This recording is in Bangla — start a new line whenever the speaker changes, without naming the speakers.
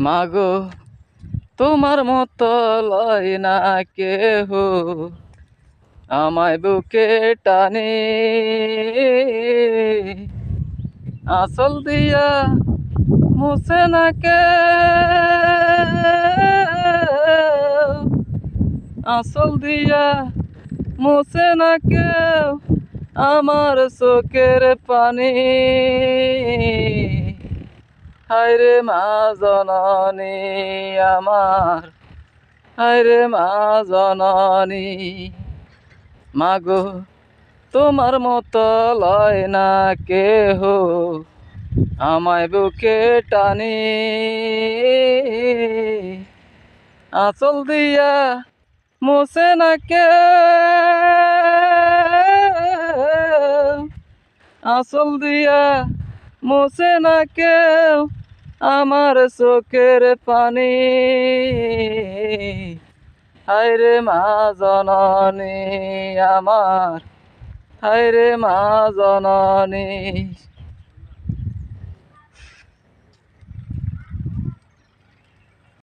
মাগো তোমার মতো লয় না কেহ আমায় বুকে টানে, আঁচল দিয়া মুছে না কেউ, আঁচল দিয়া মুছে না কেউ আমার চোখের পানি। হায়রে মা জননী আমার, হায়রে মা জননী। মাগো তোমার মতো লয় না কেহ আমায় বুকে টানি, আঁচল দিয়া মুছে না কেউ, আঁচল দিয়া মুছে না কেউ আমার চোখের পানি। হায়রে মা জননী আমার, হায়রে মা জননী।